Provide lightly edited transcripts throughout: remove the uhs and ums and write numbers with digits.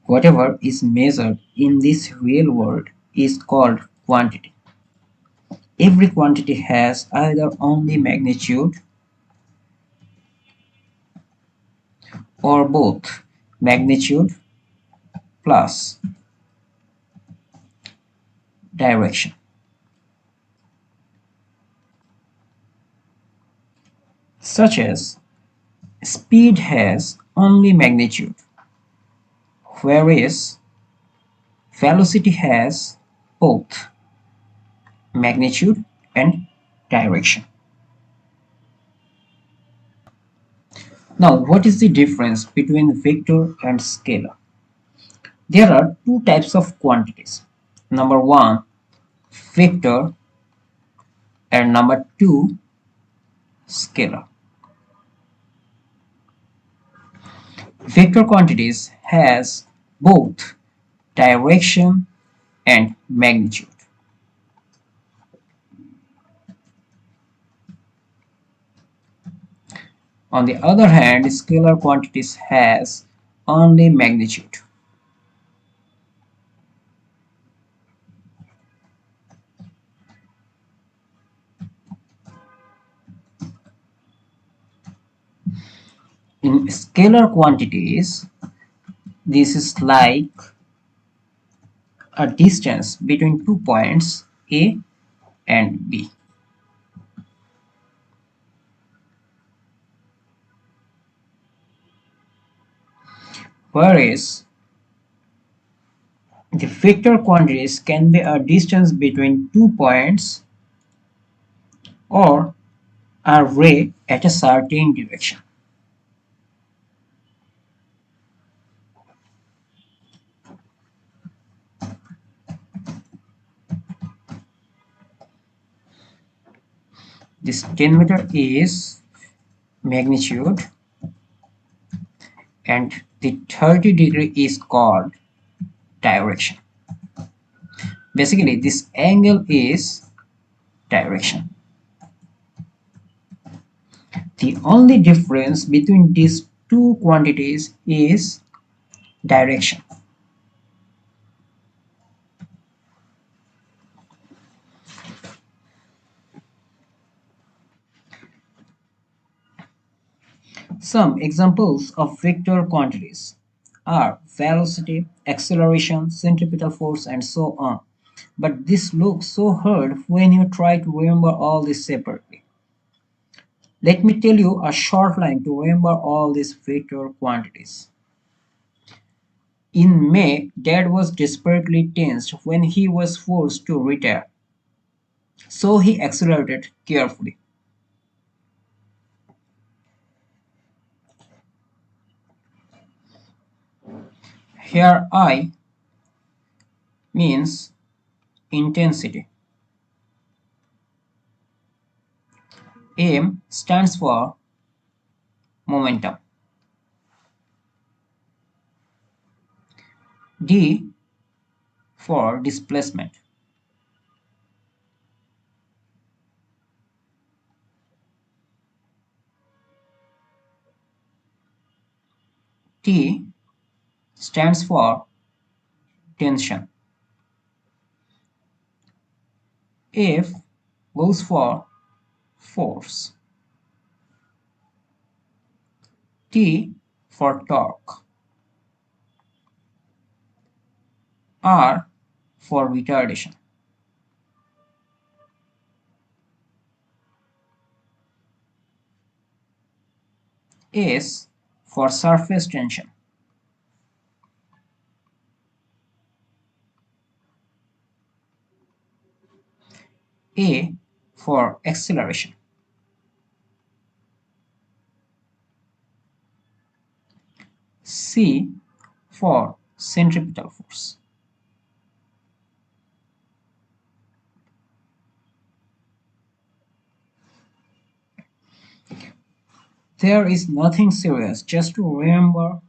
Whatever is measured in this real world is called quantity. Every quantity has either only magnitude or both magnitude plus direction. Such as speed has only magnitude, whereas velocity has both magnitude and direction. Now, what is the difference between vector and scalar? There are two types of quantities. Number one, vector, and number two, scalar. Vector quantities has both direction and magnitude. On the other hand, scalar quantities has only magnitude. In scalar quantities, this is like a distance between 2 points A and B. Whereas the vector quantities can be a distance between 2 points or a ray at a certain direction. This 10 meter is magnitude and the 30-degree is called direction. Basically, this angle is direction. The only difference between these two quantities is direction. Some examples of vector quantities are velocity, acceleration, centripetal force, and so on. But this looks so hard when you try to remember all this separately. Let me tell you a short line to remember all these vector quantities. In May, Dad was desperately tensed when he was forced to retire, so he accelerated carefully. Here I means intensity. M stands for momentum. D for displacement. T stands for tension. F goes for force. T for torque. R for retardation. S for surface tension. A for acceleration. C for centripetal force. There is nothing serious, just to remember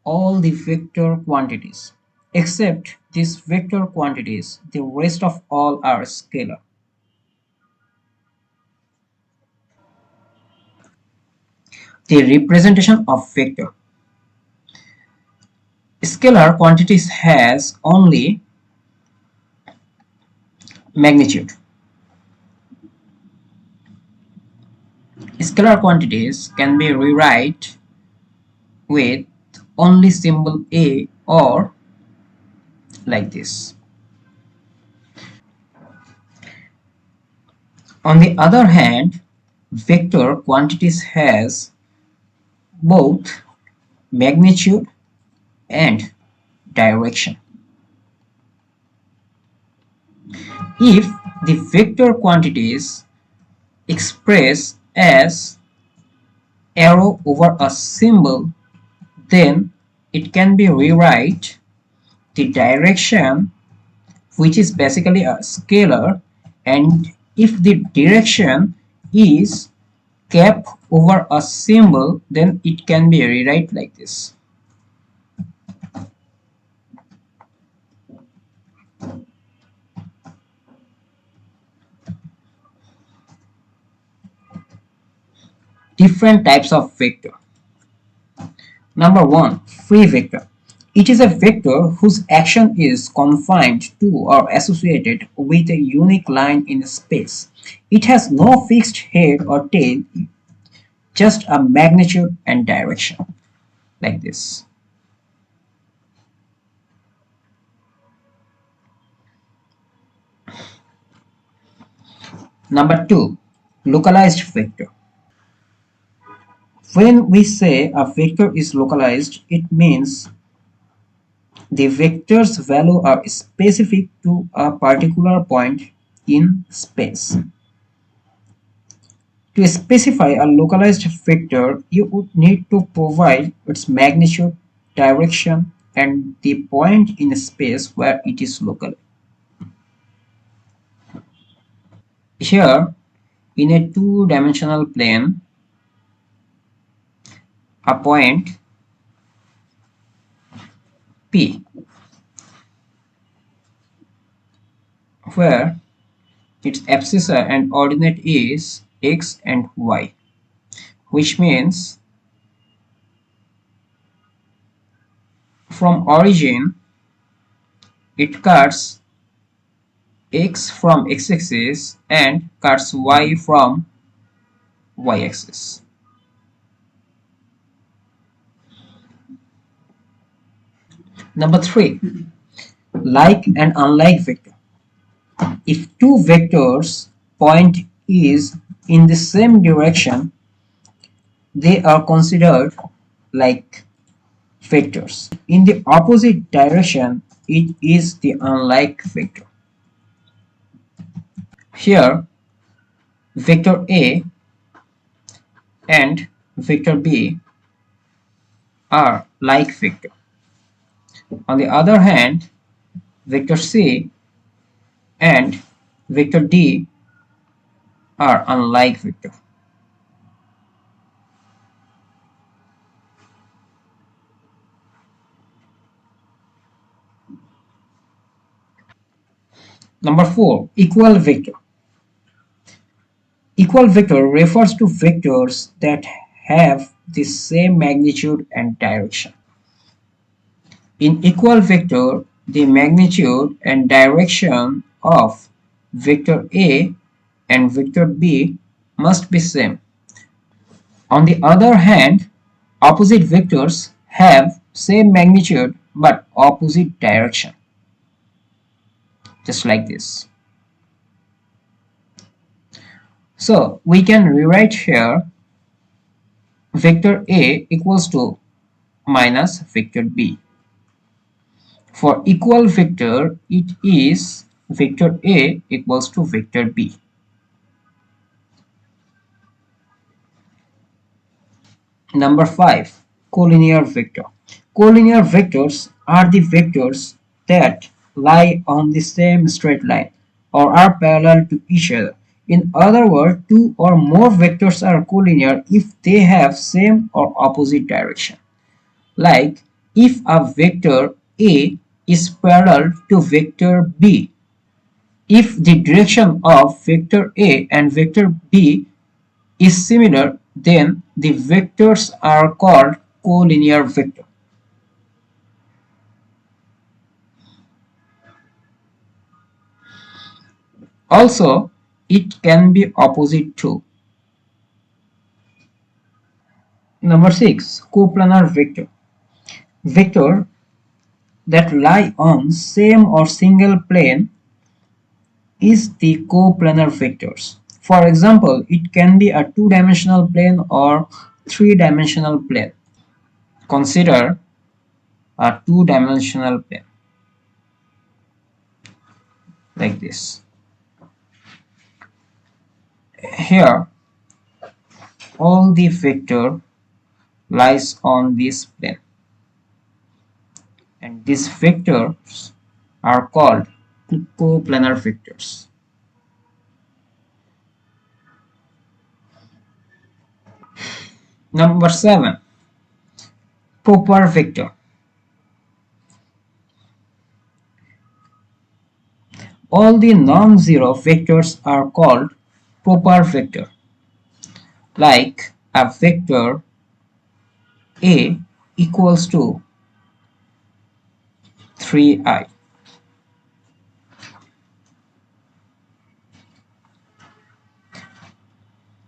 all the vector quantities. Except these vector quantities, the rest of all are scalar. The representation of vector. Scalar quantities has only magnitude. Scalar quantities can be rewrite with only symbol a or like this. On the other hand, vector quantities has both magnitude and direction. If the vector quantities expressed as arrow over a symbol, then it can be rewrite the direction, which is basically a scalar, and if the direction is cap over a symbol, then it can be rewrite like this. Different types of vector. Number one, free vector. It is a vector whose action is confined to or associated with a unique line in space. It has no fixed head or tail, just a magnitude and direction, like this. Number two, localized vector. When we say a vector is localized, it means the vector's value are specific to a particular point in space. To specify a localized vector, you would need to provide its magnitude, direction, and the point in space where it is local. Here, in a two-dimensional plane, a point P, where its abscissa and ordinate is x and y, which means from origin it cuts x from x-axis and cuts y from y-axis. Number three, like and unlike vector. If two vectors point is in the same direction, they are considered like vectors. In the opposite direction, it is the unlike vector. Here, vector A and vector B are like vector. On the other hand, vector C and vector D are unlike vector. Number 4, equal vector. Equal vector refers to vectors that have the same magnitude and direction. In equal vector, the magnitude and direction of vector A and vector B must be same. On the other hand, opposite vectors have same magnitude but opposite direction. Just like this. So we can rewrite here vector A equals to minus vector B. For equal vector, it is vector A equals to vector B. Number 5, collinear vector. Collinear vectors are the vectors that lie on the same straight line or are parallel to each other. In other words, two or more vectors are collinear if they have same or opposite direction. Like if a vector A is parallel to vector B, if the direction of vector A and vector B is similar, then the vectors are called collinear vector. Also, it can be opposite too. Number 6. Coplanar vector. Vector that lie on same or single plane is the coplanar vectors. For example, it can be a two-dimensional plane or three-dimensional plane. Consider a two-dimensional plane like this. Here, all the vector lies on this plane, and these vectors are called coplanar vectors. Number 7. Proper vector. All the non-zero vectors are called proper vector, like a vector A equals to 3i.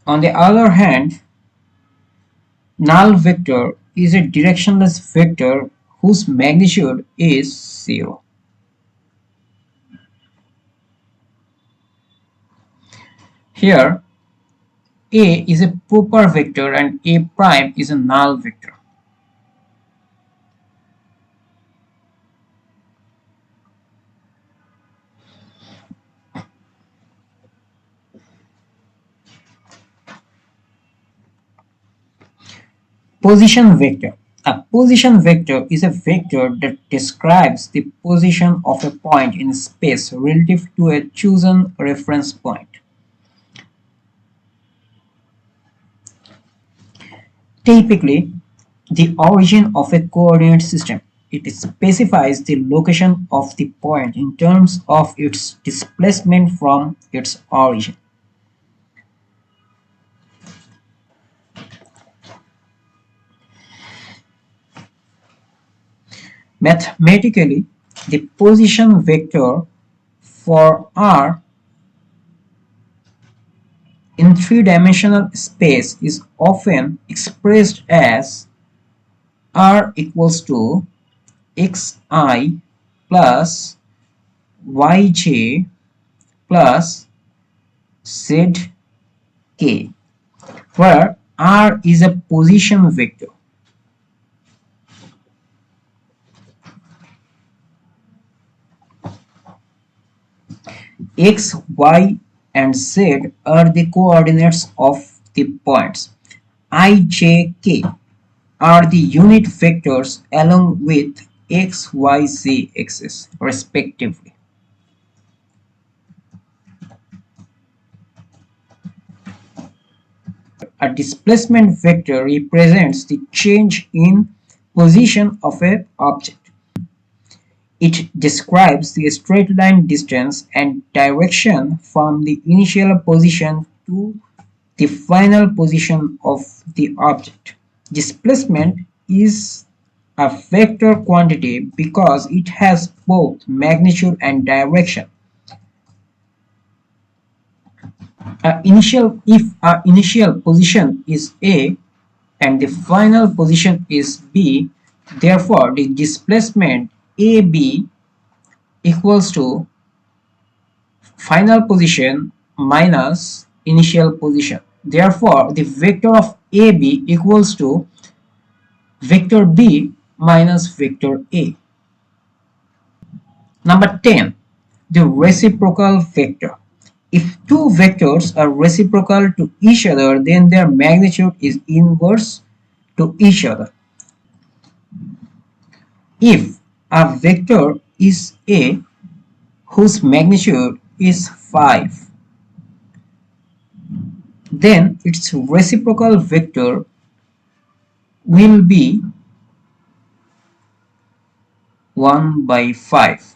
On the other hand, null vector is a directionless vector whose magnitude is 0. Here, A is a proper vector and A prime is a null vector. Position vector. A position vector is a vector that describes the position of a point in space relative to a chosen reference point. Typically, the origin of a coordinate system. It specifies the location of the point in terms of its displacement from its origin. Mathematically, the position vector for R in three-dimensional space is often expressed as R equals to xi plus yj plus zk, where R is a position vector. X, y, and z are the coordinates of the points. I, j, k are the unit vectors along with x, y, z axis respectively. A displacement vector represents the change in position of an object. It describes the straight line distance and direction from the initial position to the final position of the object. Displacement is a vector quantity because it has both magnitude and direction. If our initial position is A and the final position is B, therefore the displacement AB equals to final position minus initial position. Therefore, the vector of AB equals to vector B minus vector A. Number 10. The reciprocal vector. If two vectors are reciprocal to each other, then their magnitude is inverse to each other. If a vector is A whose magnitude is 5, then its reciprocal vector will be 1 by 5.